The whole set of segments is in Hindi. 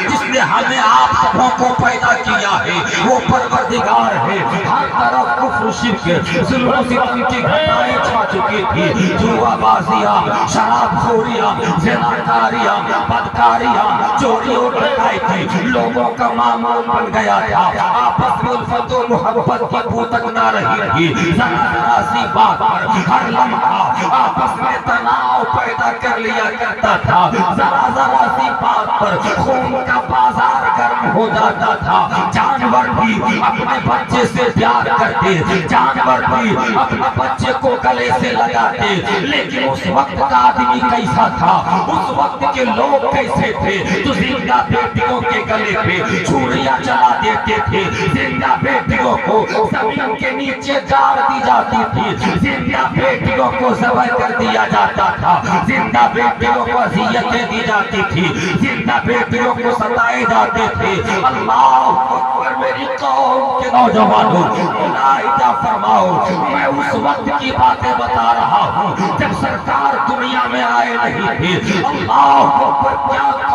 जिसने हमें आप सबों को पैदा किया है वो परवरदिगार है। हर तरफ कुफ्र शिर्क जुल्म सितम की घटनाएं छा चुकी थी। जुआबाजियां, शराबखोरियां, ज़िनाकारियां, बदकारियां, चोरी और डकैती लोगों का मामूल बन गया था। आपस में उल्फत और मोहब्बत की बूतक ना रही थी। जरा सी बात पर हर लम्हा आपस में तनाव पैदा कर लिया करता था। जरा सी बात पर खून का बाजार गर्म हो जाता था। जानवर भी अपने बच्चे से प्यार करते, जानवर भी अपने बच्चे को गले से लगाते। लेकिन उस वक्त का आदमी कैसा था, उस वक्त के लोग कैसे थे? तो जिंदा बेटियों के गले पे छुरियां चला देते थे, जिंदा बेटियों को जमीन के नीचे गाड़ दी जाती थी, जिंदा बेटियों को ज़बह कर दिया जाता था, जिंदा बेटियों को अज़ियतें दी जाती थी, जिंदा बेटियों को सताए जाते थे। अल्लाह अकबर। मेरी कौम के नौजवानों, इनायत फरमाओ, मैं उस वक्त की बातें बता रहा हूँ जब सरकार दुनिया में आए नहीं थे। अल्लाह अकबर।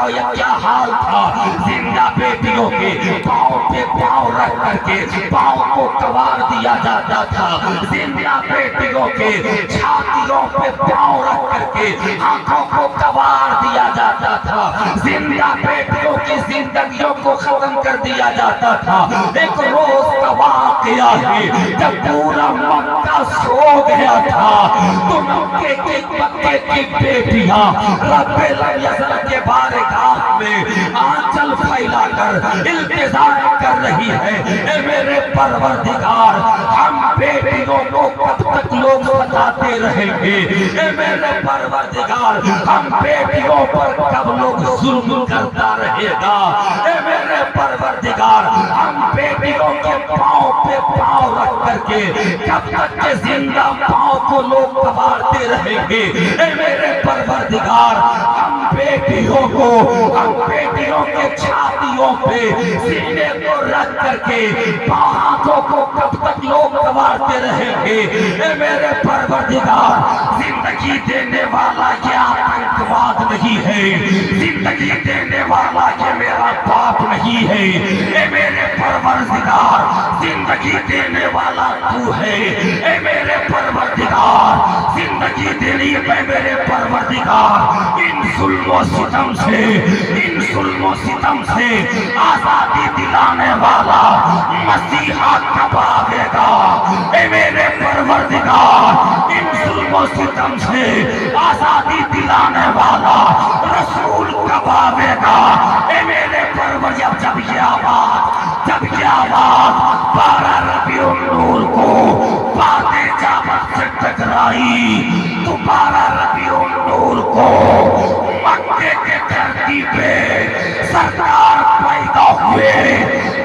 क्या हाल था? जिंदा बेटियों के पाँव पे पाँव रख करके पाँव को कबार दिया जाता था। जिंदा बेटियों के छातियों पे पाँव रख करके आंखों को कबार दिया जाता था। जिंदा बेटियों की जिंदगियों को खत्म कर दिया जाता था। एक रोज का वाकया है जब पूरा मक्का सो गया था तो मक्के की बेटियां रब्बुल इज्जत के बारगाह में आंचल फैलाकर इल्तिज़ाम कर रही है, ए मेरे परवरदिगार, हम बेटियों को कब तक लोग बताते रहेंगे? ए मेरे परवरदिगार, हम बेटियों पर कब लोग जुल्म करता रहेगा? ए मेरे परवरदिगार, हम बेटियों के पाँव पे पाँव रख करके कब तक के जिंदा पाँव को लोग कबाड़ते रहेंगे? ए मेरे परवरदिगार, हम बेटियों के छातियों पे सीने को रख करके हाथों को कब तक लोग कबाड़ते रहेंगे? ए मेरे परवरदिगार, जिंदगी देने वाला ये आतंकवाद नहीं है, जिंदगी देने वाला ये मेरा बाप नहीं है। ए मेरे परवरदिगार, जिंदगी देने वाला तू है। ए मेरे परवरदिगार, जिंदगी देनी है मेरे परवरदिगार। इन जुल्म सितम से आजादी दिलाने वाला मसीहा कब आएगा? ए मेरे परवरदिगार, इन जुल्म सितम से आजादी दिलाने वाला रसूल कब आएगा? ए मेरे परवरदिगार, जब ये आवाज 12 रबीउल नूर को बादे जामत से टकराई तो 12 रबीउल नूर को मक्के के धरती पे सरकार पैदा हुए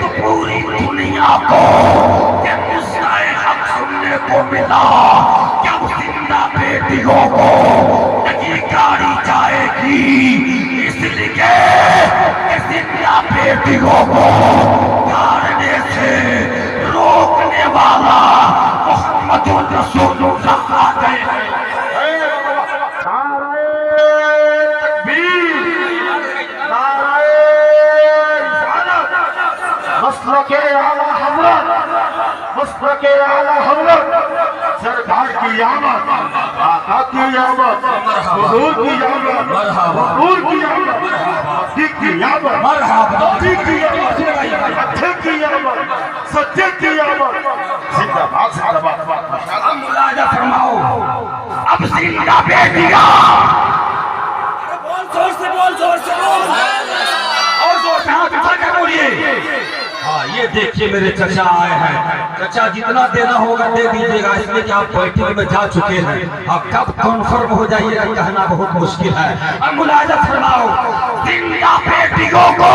तो पूरी दुनिया को किस्साए हक सुनने को मिला। जब जिंदा बेटियों को नहीं गाड़ी जाएगी, इसलिए जिंदा बेटियों को गाड़ने से रोकने वाला मोहम्मदुर रसूलुल्लाह आ गए। मसलके आला हज़रत, सरकार की आमद, आका की आमद, हुजूर की आमद, हुजूर की आमद, हक़ की आमद, हक़ की आमद, अच्छे की आमद, सच्चे की आमद। जिंदाबाद जिंदाबाद। अब मुलाजा फरमाओ, अब जिंदा बेटियां, जोर से बोल और जोर से हाथ उठा कर बोलिए। हाँ, ये देखिए मेरे चचा आए हैं। चचा, जितना देना होगा दे दीजिएगा, इसलिए कि आप बैठक में जा चुके हैं। अब कब कन्फर्म हो जाइएगा कहना बहुत मुश्किल है। अब मुलाजा फरमाओ, जिंदा बेटियों को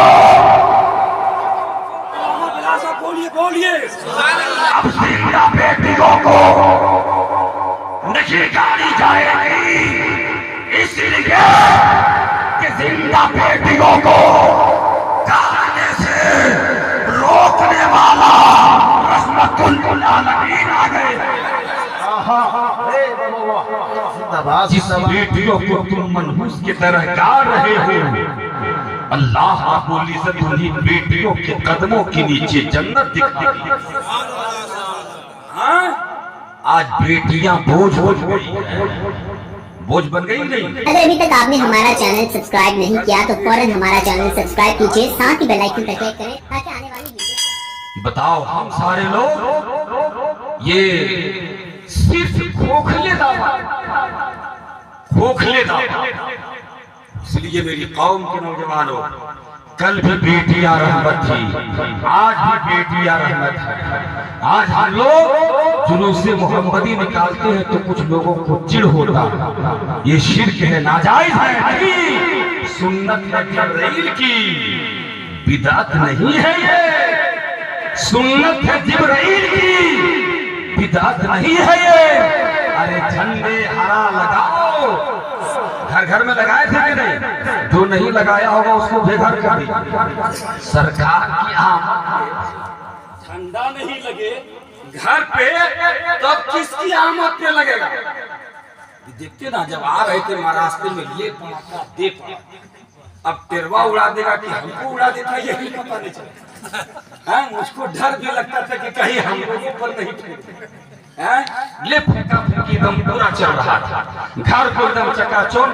बोलिए। अब जिंदा बेटियों को नहीं गाड़ी जाएगी, इसलिए कि जिंदा बेटियों को गाड़ने से रोकने वाला रहमतुल आलमीन आ गए। जिस बेटियों को तुम मनहूस की तरह गाड़ रहे हो, अल्लाह रब्बुल इज्जत उन्हीं बेटियों के कदमों के नीचे जन्नत दिखाएगी। आज बेटियां बोझ बन गई हैं, बोझ बन गई नहीं। अगर अभी तक आपने हमारा चैनल सब्सक्राइब नहीं किया तो फौरन हमारा चैनल सब्सक्राइब कीजिए, साथ ही बेल आइकन पर क्लिक करें ताकि आने वाली वीडियो। बताओ हम सारे लोग ये सिर्फ खोखले दावा, खोखले दावा। इसलिए मेरी कौम के नौजवानों, कल भी बेटियां रहमत थी, आज भी बेटियां रहमत है। आज हम लोग जुलूसे मोहम्मदी निकालते हैं तो कुछ लोगों को चिढ़ होता है, ये शिर्क है, नाजायज है, नहीं, सुन्नत है जिब्राइल की, बिदअत नहीं है ये, सुन्नत है जिब्राइल की, बिदअत नहीं है ये। अरे झंडे हरा लगाओ, घर घर में लगाए थे कि नहीं? जो नहीं लगाया होगा उसको बेघर कर दी। सरकार की आमद झंडा नहीं लगे घर पे तब किसकी आमद पे लगेगा? देखते ना, जब आ रहे थे महाराष्ट्र में ये पटाखा दे पड़ा, अब टेरवा उड़ा देगा कि हमको उड़ा देता यही पता नहीं चलता। मुझको डर भी लगता था कि कहीं हम लोगों पर नहीं फेंके। ले फेंका फेंकी एकदम पूरा चल रहा था, घर को एकदम चकाचौंध।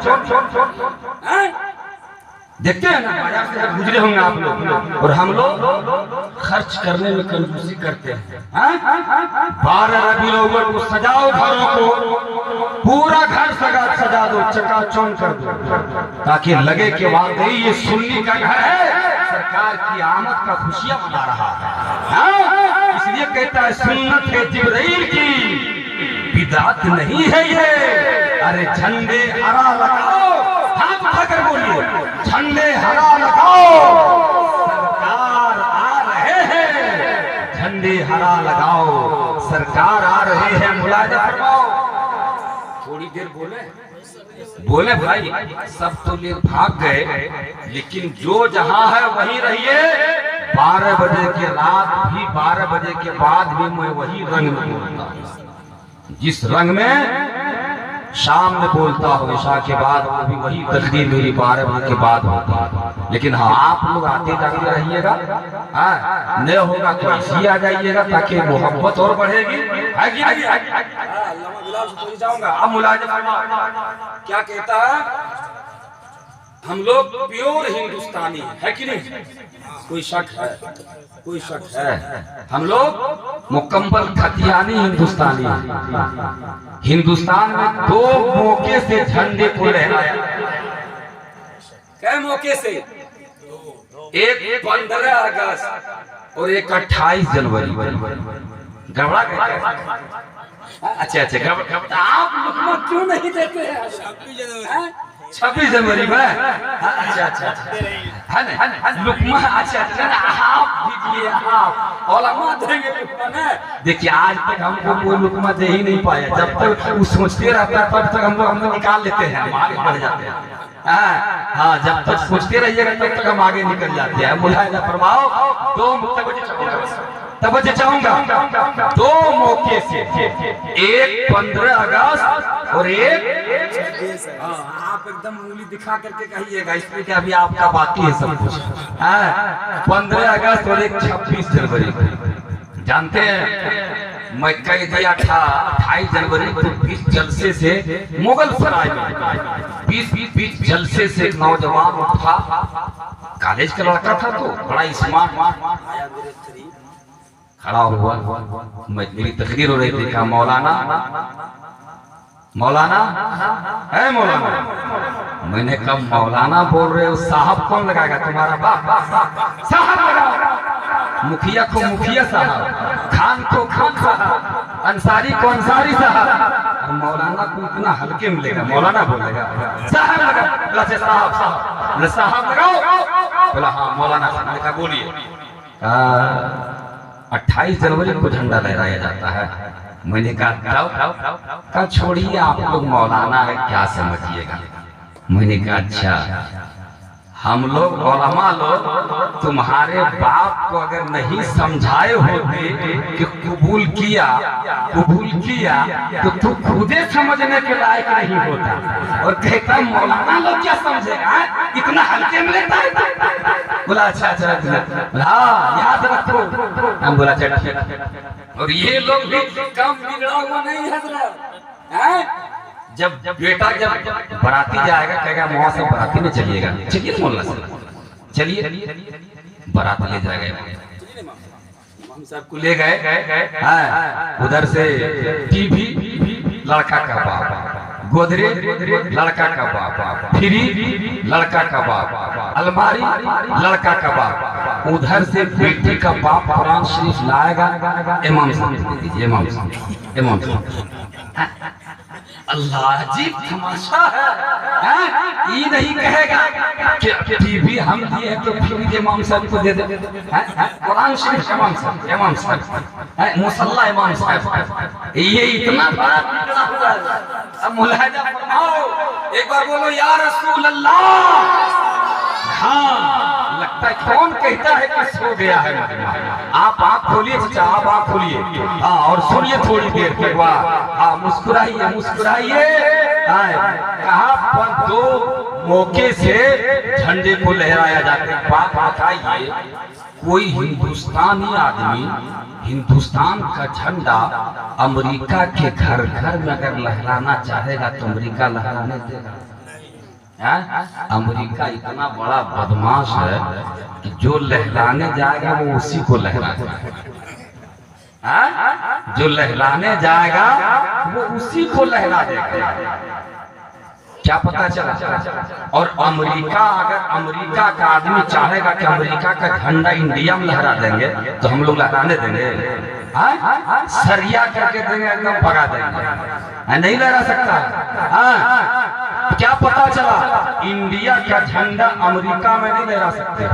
देखते हैं ना, बाजार से गुजरे होंगे आप लोग, और हम लोग खर्च करने में कंजूसी करते हैं। 12 रबीउल अव्वल को सजाओ घरों को, पूरा घर सजा दो, चकाचौंध कर दो, ताकि लगे कि वाकई ये सुन्नी का घर है, सरकार की आमद का खुशियां मना रहा है। इसलिए कहता है सुन्नत है जिब्राइल की, बिदअत नहीं है ये। अरे झंडे हरा लगाओ, हाथ उठाकर बोलिए, झंडे हरा लगाओ, सरकार आ रहे हैं, झंडे हरा लगाओ, सरकार आ रहे हैं, मुलाजा फरमाओ। थोड़ी देर बोले भाई, सब तो लोग भाग गए, लेकिन जो जहां है वहीं रहिए। 12 बजे के रात भी, 12 बजे के बाद भी मैं वही रंग में बोलता हूँ, जिस रंग में शाम में बोलता हूँ, ईशा के बाद वो भी वही तकदीर मेरी 12 बजे के बाद होती है। लेकिन हाँ, आप लोग आते जाते रहिएगा, नहीं होगा तो ऐसे आ जाइएगा ताकि मोहब्बत और बढ़ेगी। जाऊंगा अब मुलाजिम क्या कहता है, हम लोग प्योर हिंदुस्तानी है कि नहीं? कोई शक है? कोई शक है? हम लोग मुकम्मल खतियानी हिंदुस्तानी है। हिंदुस्तान में 2 मौके से झंडे को लहराया। क्या मौके से? एक 15 अगस्त और एक 28 जनवरी। घबरा गए? अच्छा, आप लुकमा क्यों नहीं देते हैं? 26 जनवरी में? अच्छा, है लुकमा। अच्छा, आप दीजिए, आप औलमा देंगे लुकमा ना। देखिए, आज तक हमको कोई लुकमा दे ही नहीं पाया। जब तक वो सोचते रहता है तब तक हम लोग निकाल लेते हैं, हम आगे बढ़ जाते हैं। हाँ, जब तक सोचते रहिएगा तब तक हम आगे निकल जाते हैं। मुलाहिजा फरमाओ, 2 तवज्जो चाहूंगा, 2 मौके से, एक 15 अगस्त और एक, आप एकदम उंगली दिखा करके कहिएगा, इसमें क्या अभी आपका बाकी है सब कुछ। 15 अगस्त और एक 26 जनवरी। जानते हैं मैं कह दिया था 28 जनवरी को 20 जलसे से मुगल सराय में 20 जलसे से एक नौजवान उठा, कॉलेज का लड़का था, तो बड़ा स्मार्ट खड़ा हुआ। मैं मेरी तकरीर हो रही थी, कहा मौलाना है मौलाना। मैंने कहा मौलाना बोल रहे हो, साहब कौन लगाएगा? तुम्हारा बाप साहब लगाओ, मुखिया को मुखिया साहब, खान को खान साहब, अंसारी को अंसारी साहब। मौलाना को इतना हल्के मिलेगा, मौलाना बोलेगा साहब लगा, साहब लगाओ। बोला हाँ मौलाना साहब। कहा बोलिए। 28 जनवरी को झंडा लहराया जाता है। मैंने कहा छोड़िए, आप लोग मौलाना है क्या समझिएगा। मैंने कहा अच्छा, हम लोग उलमा लोग तुम्हारे बाप को अगर नहीं समझाए होते कि कबूल किया तो तू खुदे समझने के लायक नहीं होता और कहता मौलाना लोग क्या समझेगा, इतना हल्के में लेता है। बोला अच्छा हाँ याद रखो। हम बोला चल ठीक। और ये लोग भी कम बिगड़ा हुआ नहीं है। जब बेटा जब बराती जाएगा कहेगा वहां से बराती में चलिएगा, चलिए मोहल्ला से चलिए, बारात ले जाएगा। हम सबको ले गए, उधर से टीवी लड़का का बाप, गोदरेज लड़का का बाप, फ्रिज लड़का का बाप, अलमारी लड़का का बाप, उधर से बेटी का बाप कुरान शरीफ लाएगा। इमाम साहब अल्लाह अजीब तमाशा है। ये नहीं कहेगा कि टीवी हम दिए तो फिर इमाम साहब को दे दे, कुरान शरीफ इमाम साहब मुसल्ला इमाम साहब, ये इतना बड़ा बिगड़ा हुआ है। अब मुलाहिजा फरमाओ, एक बार बोलो या रसूल अल्लाह। हाँ लगता है कौन कहता है कि सो गया है। आप आँख खोलिए चाचा, आप आँख खोलिए हाँ और सुनिए थोड़ी देर के बाद। हाँ मुस्कुराइए। कहाँ पर दो मौके से झंडे को लहराया जाता है। बात बताइए, कोई हिंदुस्तानी आदमी हिंदुस्तान का झंडा अमेरिका के घर घर में अगर लहराना चाहेगा तो अमेरिका लहराने देगा? अमेरिका इतना बड़ा बदमाश है कि जो लहराने जाएगा वो उसी को लहराएगा। जो लहराने जाएगा वो उसी को लहरा देगा। क्या पता चला? और अमेरिका, अगर अमेरिका का आदमी चाहेगा कि अमेरिका का झंडा इंडिया में लहरा देंगे तो हम लोग लहराने देंगे? सरिया करके देंगे, एकदम भगा देंगे। नहीं लहरा सकता। क्या पता चला? इंडिया का झंडा अमेरिका में नहीं लहरा सकते,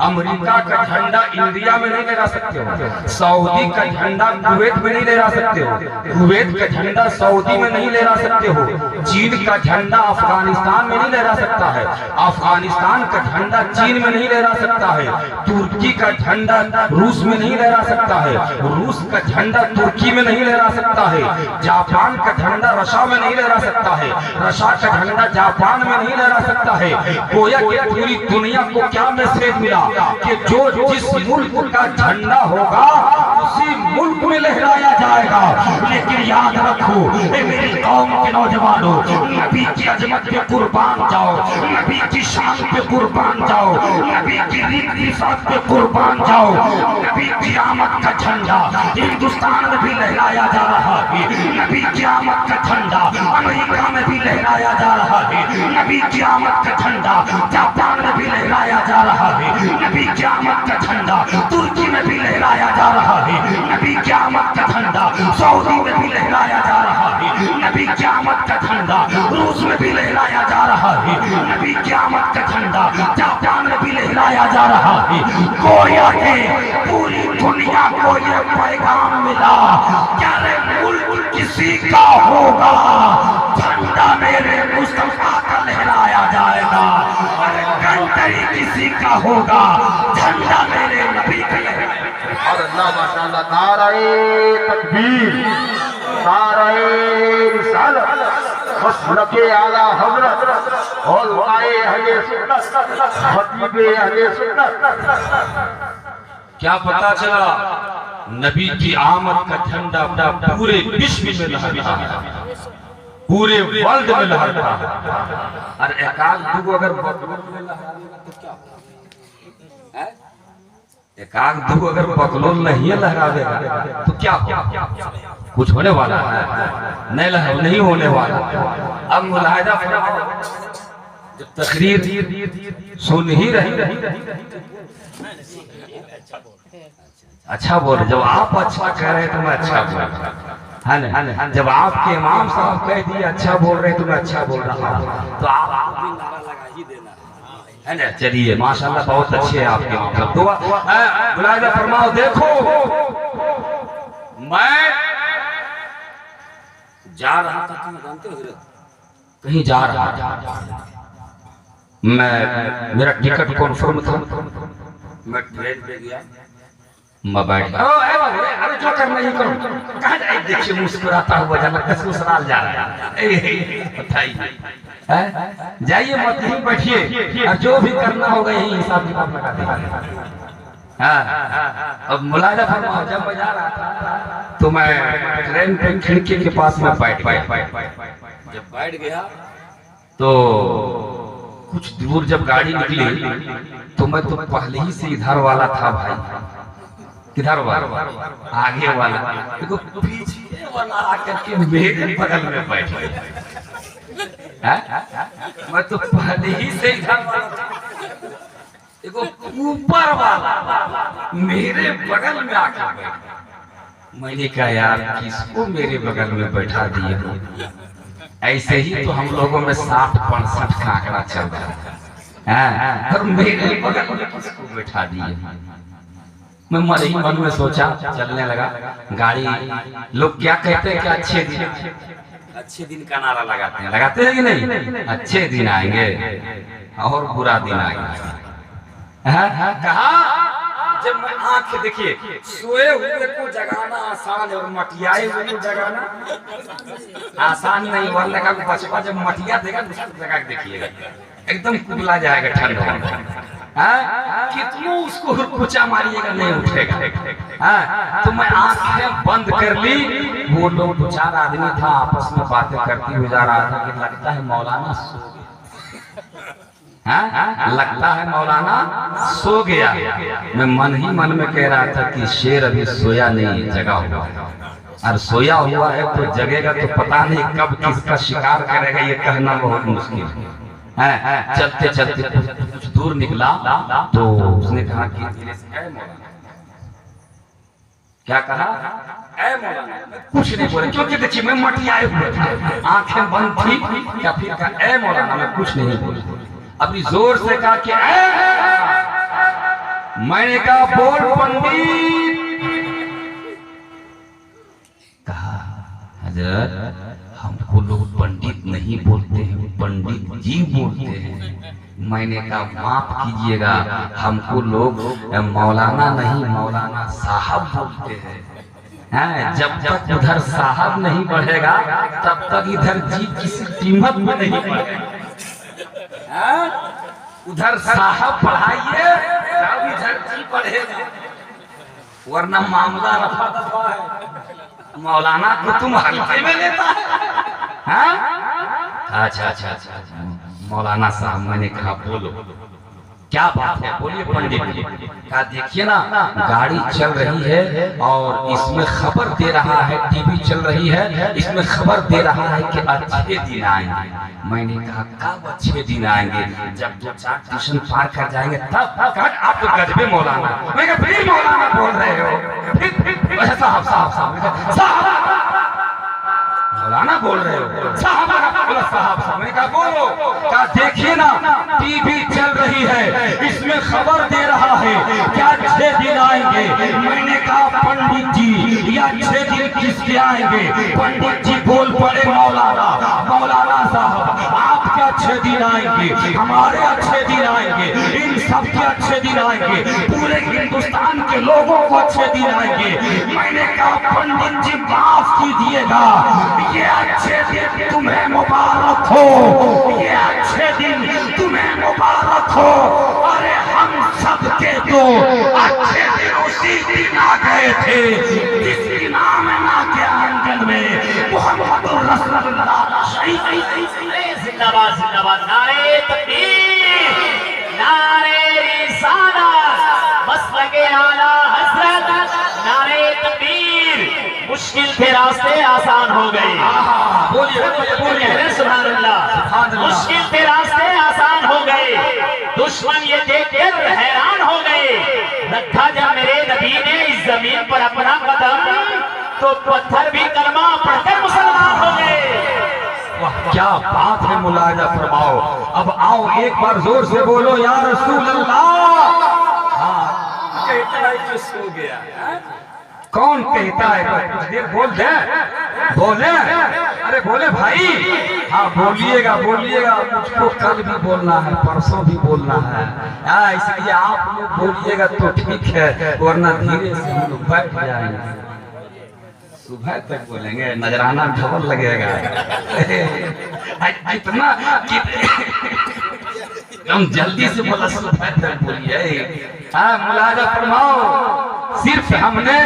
अमेरिका का झंडा इंडिया में नहीं लहरा सकते हो, सऊदी का झंडा कुवैत में नहीं लहरा सकते हो, कुवैत का झंडा सऊदी में नहीं लहरा सकते हो, चीन का झंडा अफगानिस्तान में नहीं लहरा सकता है, अफगानिस्तान का झंडा चीन में नहीं लहरा सकता है, तुर्की का झंडा रूस में नहीं लहरा सकता है, रूस का झंडा तुर्की में नहीं लहरा सकता है, जापान का झंडा रशिया में नहीं लहरा सकता है, रशिया का झंडा जापान में नहीं लहरा सकता है। गोया कि पूरी दुनिया को क्या मैसेज मिला कि जो जिस मुल्क का झंडा होगा उसी मुल्क में लहराया जाएगा। लेकिन याद रखो मेरी कौम के नौजवानों, नबी की अजमत पे कुर्बान जाओ, नबी की शान पे कुर्बान जाओ, नबी की रिसात पे कुर्बान जाओ। नबी की आमद का झंडा हिंदुस्तान में भी लहराया जा रहा है, नबी की आमद का झंडा अमेरिका में भी लहराया जा रहा है, नबी की आमद का झंडा जापान में भी लहराया जा रहा है, नबी की आमद का झंडा तुर्की में भी लहराया जा रहा है, नबी की आमद का झंडा सऊदी में भी लहराया जा रहा है, नबी की आमद का झंडा रूस में भी लहराया जा रहा है, नबी की आमद का झंडा जापान में भी लहराया जा रहा है। गोया के पूरी दुनिया को ये पैगाम मिला, क्या रे मुल्क किसी का होगा, झंडा मेरे मुस्तफा का लहराया जाएगा। अरे कंट्री किसी का होगा, झंडा मेरे नबी का लहराएगा। और अल्लाह माशाअल्लाह, नारे तकबीर, नारे रिसालत, मसलके आला हज़रत और उलमाए अहले सुन्नत, खतीबे अहले सुन्नत। क्या पता चला? नबी की आमद का झंडा पूरे विश्व में लहरा है, पूरे वर्ल्ड में लहरता है। और एकाध दुगो अगर बकलोल में लहराएगा तो क्या होगा? एकाध दुगो अगर बकलोल नहीं लहराएगा तो क्या होगा? कुछ होने वाला है? नहीं होने वाला। अब मुलाहिजा फरमाओ, जब तकरीर सुन ही रही अच्छा बोल, जब आप अच्छा कह रहे हैं तो मैं अच्छा बोल रहा है। जब आपके इमाम साहब कह दिए अच्छा बोल रहे तो मैं अच्छा बोल रहा हूँ, तो आप भी नारा लगा ही देना है ना। चलिए माशाल्लाह बहुत अच्छे हैं आपके इमाम। दुआ मुलाहिजा फरमाओ, देखो मैं जा रहा था, तुम जानते हो कहीं जा रहा था मैं, मेरा टिकट कन्फर्म था, मैं ट्रेन पे गया, मैं बैठ गया। अरे जो करना ही करो। कहाँ जाए देखिए मुस्कुराता हुआ जाना, ससुराल जा रहा है। बताइए, जाइए मत ही बैठिए, और जो भी करना होगा यही हिसाब किताब लगा देंगे। हाँ, अब मुलायदा फरमाओ, जब मैं जा रहा था तो मैं ट्रेन पे खिड़की के पास में बैठ गया। जब बैठ गया तो कुछ दूर जब गाड़ी निकली तो मैं तो पहले ही से इधर वाला था भाई। किधर वाला? आगे वाला। देखो पीछे वाला आकर के मेरे बगल में बैठ गया। मैं तो पहले ही से इधर वाला था, देखो ऊपर वाला मेरे बगल में आकर बैठा। मैंने कहा यार किसको मेरे बगल में बैठा दिए। ऐसे ही तो हम लोगों में 60-65 का आंकड़ा चल रहा है, और मेरे बगल में किसको बैठा दिए। मैं मन ही मन में सोचा, चलने लगा गाड़ी। लोग क्या कहते हैं कि अच्छे दिन का नारा लगाते हैं कि नहीं? अच्छे दिन आएंगे और बुरा दिन आएगा। कहा जब मैं आंख देखिए, सोए हुए को जगाना आसान है और मटियाए हुए को जगाना आसान नहीं। वरना का बचपा जब मटिया देगा उसको जगा के देखिएगा, एकदम कुबला जाएगा ठंडा में। कितना उसको कुचा मारिएगा नहीं उठेगा। तो मैं आंखें बंद कर ली। वो लोग 2-4 आदमी था, आपस में बातें करती हुए जा रहा था कि लगता है मौलाना सो गया। लगता है मौलाना सो गया। मैं मन ही मन में कह रहा था कि शेर अभी सोया नहीं, जगा हुआ है, और सोया हुआ है तो जगेगा तो पता नहीं कब किसका शिकार करेगा, ये कहना बहुत मुश्किल है। चलते चलते कुछ दूर निकला तो उसने कहा कि क्या कहा? ऐ मौलाना। कुछ नहीं बोले, क्योंकि देखिए मैं मटियाए हुए था, आंखें बंद थी। या फिर कहा ऐ मौलाना, मैं कुछ नहीं बोला। अपनी जोर से कहा कि मैंने कहा बोल पंडित। कहा हजरत हमको लोग पंडित नहीं बोलते हैं, पंडित जी बोलते हैं। मैंने कहा माफ कीजिएगा, हमको लोग मौलाना नहीं मौलाना साहब बोलते हैं। जब तक उधर साहब नहीं बढ़ेगा तब तक इधर जी किसी कीमत में नहीं बढ़ेगा। उधर साहब पढ़ाइए तब इधर जी बढ़ेगा, वरना मामला रफा दफा है। मौलाना को तुम हल्के में लेता है। अच्छा, मौलाना साहब। मैंने कहा बोलो क्या बात है, बोलिए पंडित। कहा देखिए ना गाड़ी चल रही है और इसमें खबर दे रहा है, टीवी चल रही है, इसमें खबर दे रहा है कि अच्छे दिन आएंगे। मैंने कहा कब अच्छे दिन आएंगे? जब 2-4 ट्यूशन पार कर जाएंगे तब। आप तो गजबे मौलाना। मैं कहा फिर मौलाना बोल रहे हो? साहब मौलाना बोल रहे हो? साहब मैंने कहा बोलो। कहा देखिए ना टीवी चल रही है, इसमें खबर दे रहा है क्या अच्छे दिन आएंगे। मैंने कहा पंडित जी ये अच्छे दिन किसके आएंगे? पंडित जी बोल पड़े मौलाना साहब आपके अच्छे दिन आएंगे, हमारे अच्छे दिन आएंगे, इन सब के अच्छे दिन आएंगे, पूरे हिंदुस्तान के लोगों को अच्छे दिन आएंगे। मैंने कहा पंडित जी माफ कीजिएगा, ये अच्छे दिन तुम्हें मुबारक हो, ये अच्छे दिन तुम्हें मुबारक हो। अरे हम सब के तो अच्छे दिन उसी दिन आ गए थे जिसकी नाम है ना के आंगन में मोहम्मद रसूलुल्लाह। जिंदाबाद जिंदाबाद, नारे तकबीर, नारे रिसालत, मसलके आला हज़रत, नारे तकबीर। मुश्किल के रास्ते आसान हो गए। बोलिए सुभान अल्लाह। मुश्किल के रास्ते आसान हो गए, दुश्मन ये देखकर हैरान हो गए। रखा जब मेरे नबी ने इस जमीन पर अपना कदम तो पत्थर भी कलमा पढ़कर मुसलमान हो गए। क्या बात है, मुलाजा फरमाओ। अब आओ एक बार जोर से बोलो या रसूल अल्लाह। कहता है कि सो गया। कौन कहता है? कुछ देर बोल दे, बोले अरे बोले भाई, हाँ बोलिएगा बोलिएगा, मुझको कल भी बोलना है, परसों भी बोलना है, इसलिए आप लोग बोलिएगा तो ठीक है, वरना धीरे से हम लोग बैठ जाएंगे, सुबह तक बोलेंगे, नजराना डबल लगेगा। कितना हम जल्दी से बोला, सुबह तक बोलिए। हाँ मुलाजा फरमाओ। सिर्फ हमने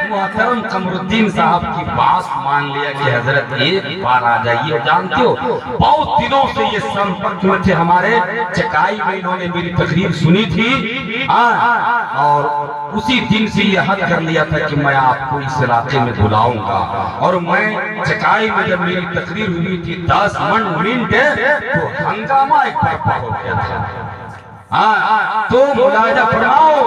मोहतरम कमरुद्दीन साहब की बात मान लिया कि हजरत एक बार आ जाइए, और जानते हो बहुत दिनों से ये संपर्क में थे हमारे, चकाई में इन्होंने मेरी तकरीर सुनी थी, और उसी दिन से ये हद कर लिया था कि मैं आपको इस इलाके में बुलाऊंगा, और मैं चकाई में जब मेरी तकरीर हुई थी 10 मिनट तो हंगामा एक बर्पा हो गया था। तो मुलाजा फरमाओ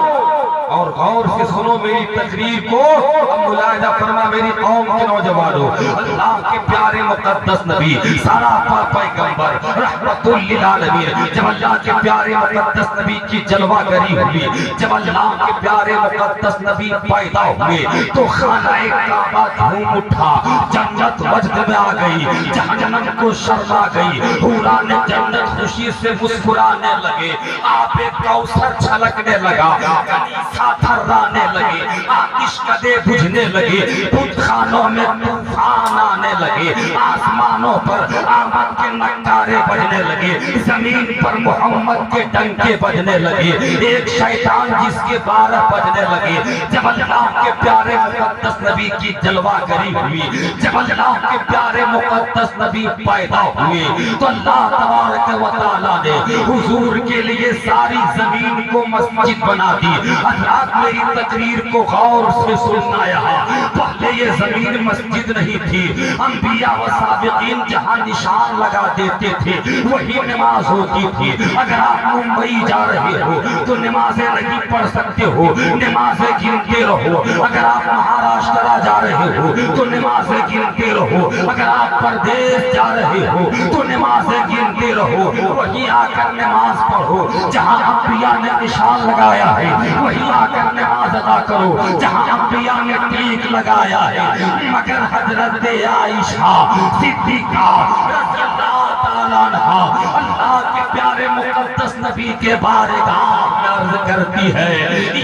और गौर से सुनो मेरी तकरीर को। अब मुलाजा फरमा मेरी कौम के नौजवानों, अल्लाह के प्यारे मुकद्दस नबी सारा पैगंबर रहमतुल लिल आलमीन, जब अल्लाह के प्यारे मुकद्दस नबी की जलवा गरी हुई, जब अल्लाह के प्यारे मुकद्दस नबी पैदा हुए तो खानाए काबा धूम उठा, जन्नत वजद में आ गई, जहन्नम को शर्मा गई, हूरान जन्नत खुशी से मुस्कुराने लगे, आबे कौसर छलकने लगा, कनीसा थर्राने लगे, आतिश कदे बुझने लगे, बुतखानों में तूफान आने लगे, आसमानों पर आमद के नगारे बजने लगे, जमीन पर मोहम्मद के डंके बजने लगे, एक शैतान जिसके 12 बजने लगे। जब अल्लाह के प्यारे मुकद्दस नबी की जलवागरी हुई, जब अल्लाह के प्यारे मुकद्दस नबी पैदा हुए तो अल्लाह तबारक व तआला ने हुजूर के लिए सारी जमीन को मस्जिद बना दी। हज़रात मेरी तकरीर को गौर से सुनना है, पहले ये जमीन मस्जिद नहीं थी, अंबिया व साबिकीन जहां निशान लगा देते थे वही नमाज होती थी। अगर आप मुंबई जा रहे हो तो नमाजें नहीं पढ़ सकते हो, नमाजें गिनते रहो। अगर आप महाराष्ट्र जा रहे हो तो नमाजें गिनते रहो, अगर आप प्रदेश जा रहे हो तो नमाजें गिनते रहो। वहीं आकर नमाज पढ़ो जहां अंबिया ने निशान लगाया है, वहीं आकर नमाज अदा करो जहां अंबिया ने टीक लगाया है। मगर हजरत आयशा सिद्दीका रज़ियल्लाहु ताला अन्हा अल्लाह के प्यारे मुकद्दस नबी के बारगाह में अर्ज करती है,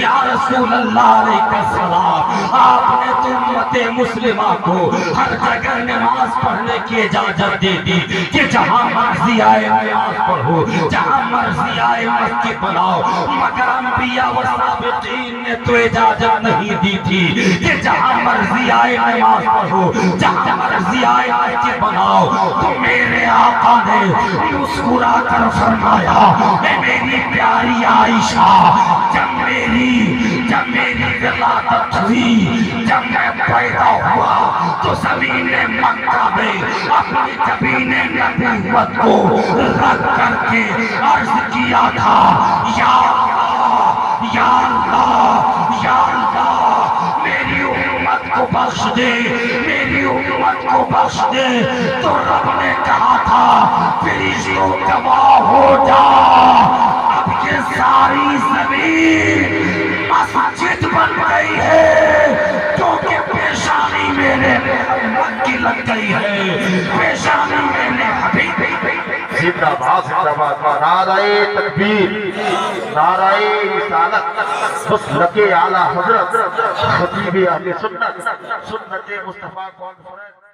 या रसूल अल्लाह अलैहिस्सलाम, आपने तो उम्मते मुस्लिमा को हर जगह नमाज पढ़ने की इजाजत दे दी कि जहां मर्जी आए नमाज पढ़ो, जहां मर्जी आए मस्जिद बनाओ, मगर अंबिया व साबिकीन ने तो इजाजत नहीं दी थी कि जहां मर्जी आए नमाज पढ़ो, जहां मर्जी आए मस्जिद बनाओ। तो मेरे आका ने मुस्कुरा कर फरमाया, मेरी प्यारी आयशा, जब मेरी विलादत हुई, जब मैं पैदा हुआ तो ज़मीने मक्का में अपनी ज़मीने नबूवत को रख करके अर्ज किया था, या अल्लाह, या अल्लाह, या अल्लाह, मेरी उम्मत को बख्श दे, मेरी उम्मत को बख्श दे। तो रब ने कहा था, फरिश्तों गवाह हो जा, अब ये सारी जमीन मस्जिद बन गई है, क्योंकि पेशानी मेरे मोहम्मद की लग गई है, पेशानी मेरे हबीब। जिंदाबाद जिंदाबाद, नाराए तकबीर, नाराए रिसालत, मुस्लके आला हजरत, खतीब अहले सुन्नत, सुन्नत मुस्तफा कॉन्फ्रेंस।